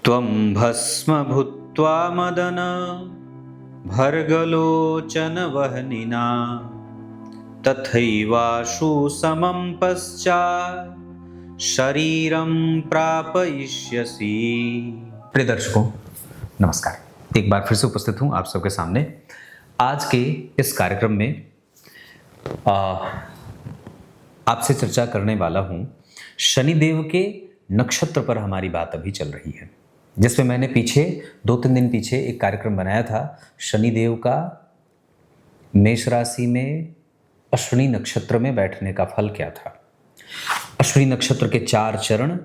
त्वं भस्म भूत्वा मदन भर्गलोचन वह्निना तथैवाशु समं पश्चात् शरीरं प्रापयिष्यसि। प्रिय दर्शकों नमस्कार, एक बार फिर से उपस्थित हूं आप सबके सामने। आज के इस कार्यक्रम में आपसे चर्चा करने वाला हूं शनिदेव के नक्षत्र पर। हमारी बात अभी चल रही है, जिसमें मैंने पीछे 2-3 दिन पीछे एक कार्यक्रम बनाया था शनिदेव का मेष राशि में अश्विनी नक्षत्र में बैठने का फल क्या था। अश्विनी नक्षत्र के 4 चरण,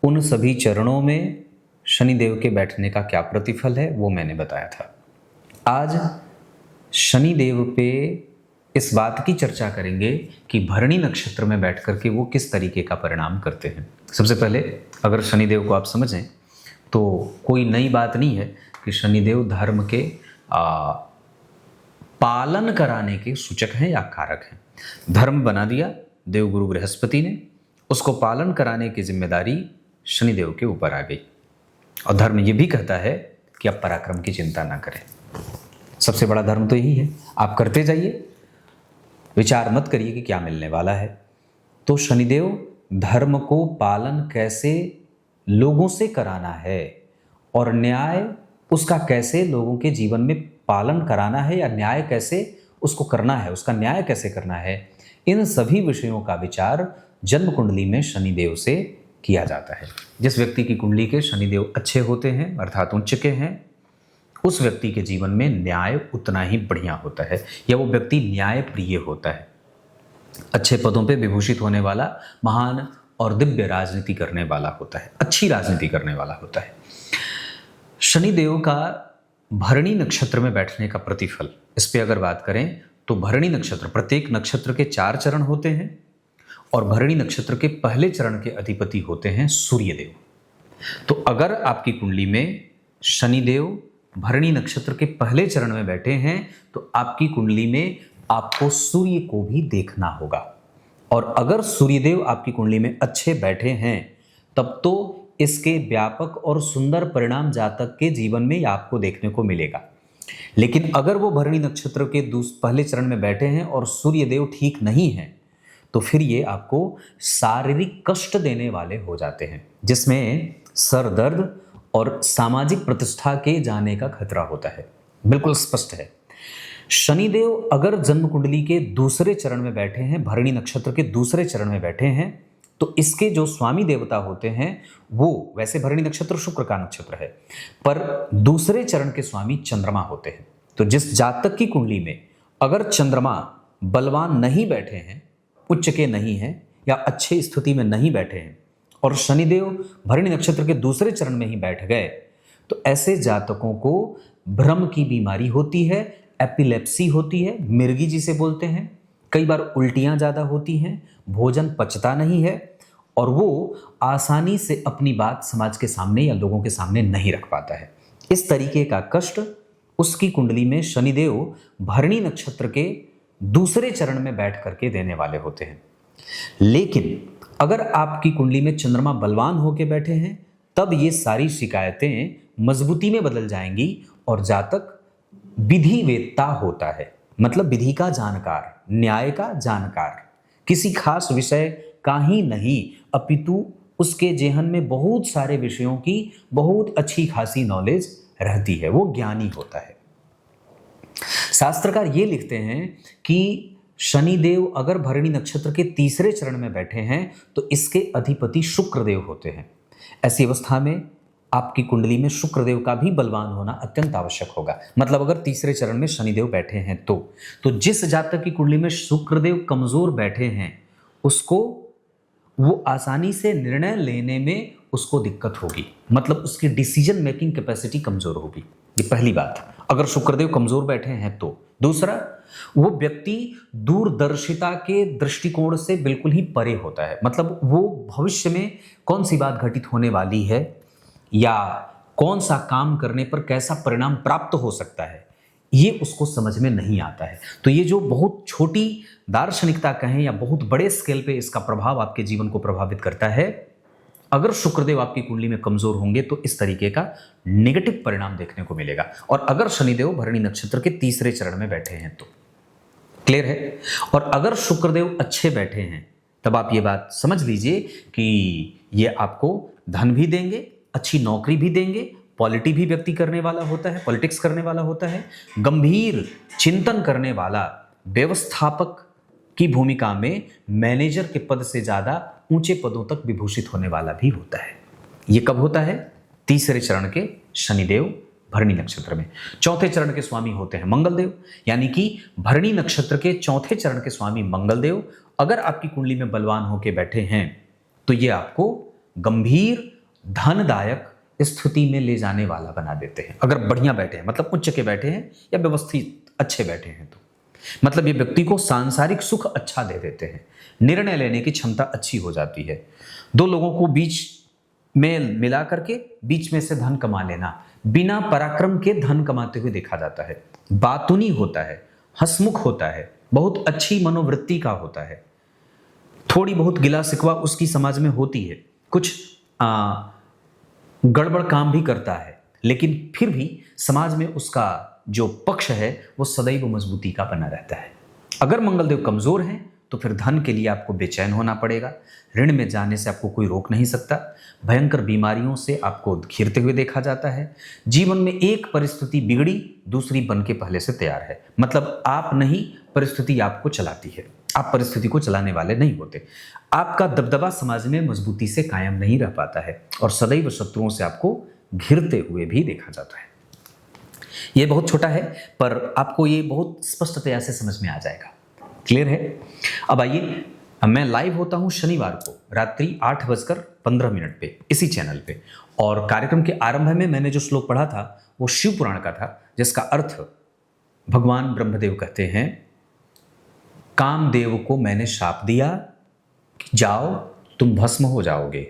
उन सभी चरणों में शनिदेव के बैठने का क्या प्रतिफल है वो मैंने बताया था। आज शनिदेव पे इस बात की चर्चा करेंगे कि भरणी नक्षत्र में बैठ करके वो किस तरीके का परिणाम करते हैं। सबसे पहले अगर शनिदेव को आप समझें तो कोई नई बात नहीं है कि शनिदेव धर्म के पालन कराने के सूचक हैं या कारक हैं। धर्म बना दिया देवगुरु बृहस्पति ने, उसको पालन कराने की जिम्मेदारी शनिदेव के ऊपर आ गई। और धर्म ये भी कहता है कि आप पराक्रम की चिंता ना करें। सबसे बड़ा धर्म तो यही है, आप करते जाइए, विचार मत करिए कि क्या मिलने वाला है। तो शनिदेव धर्म को पालन कैसे लोगों से कराना है और न्याय उसका कैसे लोगों के जीवन में पालन कराना है या न्याय कैसे उसको करना है, उसका न्याय कैसे करना है, इन सभी विषयों का विचार जन्म कुंडली में शनिदेव से किया जाता है। जिस व्यक्ति की कुंडली के शनिदेव अच्छे होते हैं अर्थात उच्च के हैं, उस व्यक्ति के जीवन में न्याय उतना ही बढ़िया होता है या वो व्यक्ति न्याय प्रिय होता है। अच्छे पदों पे विभूषित होने वाला, महान और दिव्य राजनीति करने वाला होता है, अच्छी राजनीति करने वाला होता है। शनिदेव का भरणी नक्षत्र में बैठने का प्रतिफल, इस पे अगर बात करें तो भरणी नक्षत्र, प्रत्येक नक्षत्र के 4 चरण होते हैं और भरणी नक्षत्र के पहले चरण के अधिपति होते हैं सूर्यदेव। तो अगर आपकी कुंडली में शनिदेव भरणी नक्षत्र के पहले चरण में बैठे हैं तो आपकी कुंडली में आपको सूर्य को भी देखना होगा। और अगर सूर्यदेव आपकी कुंडली में अच्छे बैठे हैं तब तो इसके व्यापक और सुंदर परिणाम जातक के जीवन में आपको देखने को मिलेगा। लेकिन अगर वो भरणी नक्षत्र के पहले चरण में बैठे हैं और सूर्यदेव ठीक नहीं है तो फिर ये आपको शारीरिक कष्ट देने वाले हो जाते हैं, जिसमें सर दर्द और सामाजिक प्रतिष्ठा के जाने का खतरा होता है। बिल्कुल स्पष्ट है। शनिदेव अगर जन्म कुंडली के दूसरे चरण में बैठे हैं, भरणी नक्षत्र के दूसरे चरण में बैठे हैं, तो इसके जो स्वामी देवता होते हैं वो, वैसे भरणी नक्षत्र शुक्र का नक्षत्र है, पर दूसरे चरण के स्वामी चंद्रमा होते हैं। तो जिस जातक की कुंडली में अगर चंद्रमा बलवान नहीं बैठे हैं, उच्च के नहीं हैं या अच्छी स्थिति में नहीं बैठे हैं और शनिदेव भरणी नक्षत्र के दूसरे चरण में ही बैठ गए तो ऐसे जातकों को भ्रम की बीमारी होती है, एपिलेप्सी होती है, मिर्गी जिसे बोलते हैं। कई बार उल्टियां ज़्यादा होती हैं, भोजन पचता नहीं है और वो आसानी से अपनी बात समाज के सामने या लोगों के सामने नहीं रख पाता है। इस तरीके का कष्ट उसकी कुंडली में शनिदेव भरणी नक्षत्र के दूसरे चरण में बैठ करके देने वाले होते हैं। लेकिन अगर आपकी कुंडली में चंद्रमा बलवान होकर बैठे हैं तब ये सारी शिकायतें मजबूती में बदल जाएंगी और जातक विधि वेत्ता होता है, मतलब विधि का जानकार, न्याय का जानकार, किसी खास विषय का ही नहीं अपितु उसके जेहन में बहुत सारे विषयों की बहुत अच्छी खासी नॉलेज रहती है, वो ज्ञानी होता है। शास्त्रकार ये लिखते हैं कि शनिदेव अगर भरणी नक्षत्र के तीसरे चरण में बैठे हैं तो इसके अधिपति शुक्रदेव होते हैं। ऐसी अवस्था में आपकी कुंडली में शुक्रदेव का भी बलवान होना अत्यंत आवश्यक होगा। मतलब अगर तीसरे चरण में शनिदेव बैठे हैं तो जिस जातक की कुंडली में शुक्रदेव कमजोर बैठे हैं उसको वो आसानी से निर्णय लेने में उसको दिक्कत होगी, मतलब उसकी डिसीजन मेकिंग कैपेसिटी कमजोर होगी। ये पहली बात, अगर शुक्रदेव कमजोर बैठे हैं तो। दूसरा, वो व्यक्ति दूरदर्शिता के दृष्टिकोण से बिल्कुल ही परे होता है, मतलब वो भविष्य में कौन सी बात घटित होने वाली है या कौन सा काम करने पर कैसा परिणाम प्राप्त हो सकता है, ये उसको समझ में नहीं आता है। तो ये जो बहुत छोटी दार्शनिकता कहें या बहुत बड़े स्केल पे इसका प्रभाव आपके जीवन को प्रभावित करता है, अगर शुक्रदेव आपकी कुंडली में कमजोर होंगे तो इस तरीके का नेगेटिव परिणाम देखने को मिलेगा। और अगर शनिदेव भरणी नक्षत्र के तीसरे चरण में बैठे हैं तो क्लियर है। और अगर शुक्रदेव अच्छे बैठे हैं तब आप ये बात समझ लीजिए कि ये आपको धन भी देंगे, अच्छी नौकरी भी देंगे, पॉलिटी भी व्यक्ति करने वाला होता है, पॉलिटिक्स करने वाला होता है, गंभीर चिंतन करने वाला, व्यवस्थापक की भूमिका में मैनेजर के पद से ज्यादा ऊंचे पदों तक विभूषित होने वाला भी होता है। यह कब होता है? तीसरे चरण के शनिदेव भरणी नक्षत्र में। चौथे चरण के स्वामी होते हैं मंगलदेव, यानी कि भरणी नक्षत्र के चौथे चरण के स्वामी मंगलदेव अगर आपकी कुंडली में बलवान होकर बैठे हैं तो ये आपको गंभीर धनदायक स्थिति में ले जाने वाला बना देते हैं। अगर बढ़िया बैठे हैं, मतलब उच्च के बैठे हैं या व्यवस्थित अच्छे बैठे हैं, तो मतलब ये व्यक्ति को सांसारिक सुख अच्छा दे देते हैं, निर्णय लेने की क्षमता अच्छी हो जाती है, दो लोगों को बीच में मिला करके बीच में से धन कमा लेना, बिना पराक्रम के धन कमाते हुए देखा जाता है, बातूनी होता है, हंसमुख होता है, बहुत अच्छी मनोवृत्ति का होता है, थोड़ी बहुत गिला शिकवा उसकी समाज में होती है, कुछ गड़बड़ काम भी करता है, लेकिन फिर भी समाज में उसका जो पक्ष है वो सदैव मजबूती का बना रहता है। अगर मंगलदेव कमजोर हैं तो फिर धन के लिए आपको बेचैन होना पड़ेगा, ऋण में जाने से आपको कोई रोक नहीं सकता, भयंकर बीमारियों से आपको घिरते हुए देखा जाता है, जीवन में एक परिस्थिति बिगड़ी दूसरी बन के पहले से तैयार है, मतलब आप नहीं परिस्थिति आपको चलाती है, आप परिस्थिति को चलाने वाले नहीं होते, आपका दबदबा समाज में मजबूती से कायम नहीं रह पाता है और सदैव शत्रुओं से आपको घिरते हुए भी देखा जाता है। ये बहुत छोटा है पर आपको ये बहुत स्पष्टतया से समझ में आ जाएगा। क्लियर है? अब आइए, मैं लाइव होता हूं शनिवार को रात्रि 8:15 पे इसी चैनल पे, और कार्यक्रम के आरंभ में मैंने जो श्लोक पढ़ा था वो शिव पुराण का था, जिसका अर्थ भगवान ब्रह्मदेव कहते हैं, कामदेव को मैंने शाप दिया कि जाओ तुम भस्म हो जाओगे।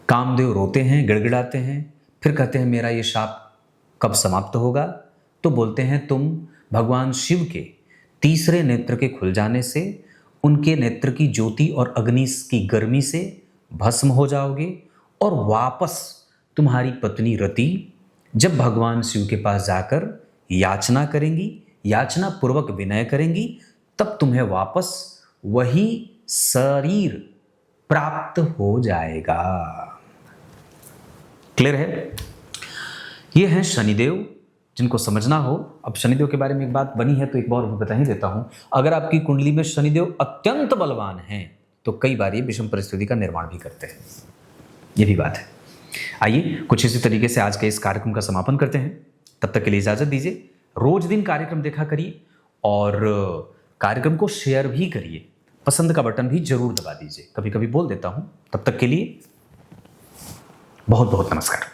कामदेव रोते हैं, गिड़गिड़ाते हैं, फिर कहते हैं मेरा ये शाप कब समाप्त होगा? तो बोलते हैं तुम भगवान शिव के तीसरे नेत्र के खुल जाने से, उनके नेत्र की ज्योति और अग्नि की गर्मी से भस्म हो जाओगे, और वापस तुम्हारी पत्नी रति जब भगवान शिव के पास जाकर याचना करेंगी, याचना पूर्वक विनय करेंगी, तब तुम्हें वापस वही शरीर प्राप्त हो जाएगा। क्लियर है? ये हैं शनिदेव, जिनको समझना हो। अब शनिदेव के बारे में एक बात बनी है तो एक बार बता ही देता हूं, अगर आपकी कुंडली में शनिदेव अत्यंत बलवान हैं तो कई बार ये विषम परिस्थिति का निर्माण भी करते हैं, ये भी बात है। आइए कुछ इसी तरीके से आज के इस कार्यक्रम का समापन करते हैं, तब तक के लिए इजाजत दीजिए। रोज दिन कार्यक्रम देखा करिए और कार्यक्रम को शेयर भी करिए, पसंद का बटन भी जरूर दबा दीजिए, कभी कभी बोल देता हूं। तब तक के लिए बहुत बहुत नमस्कार।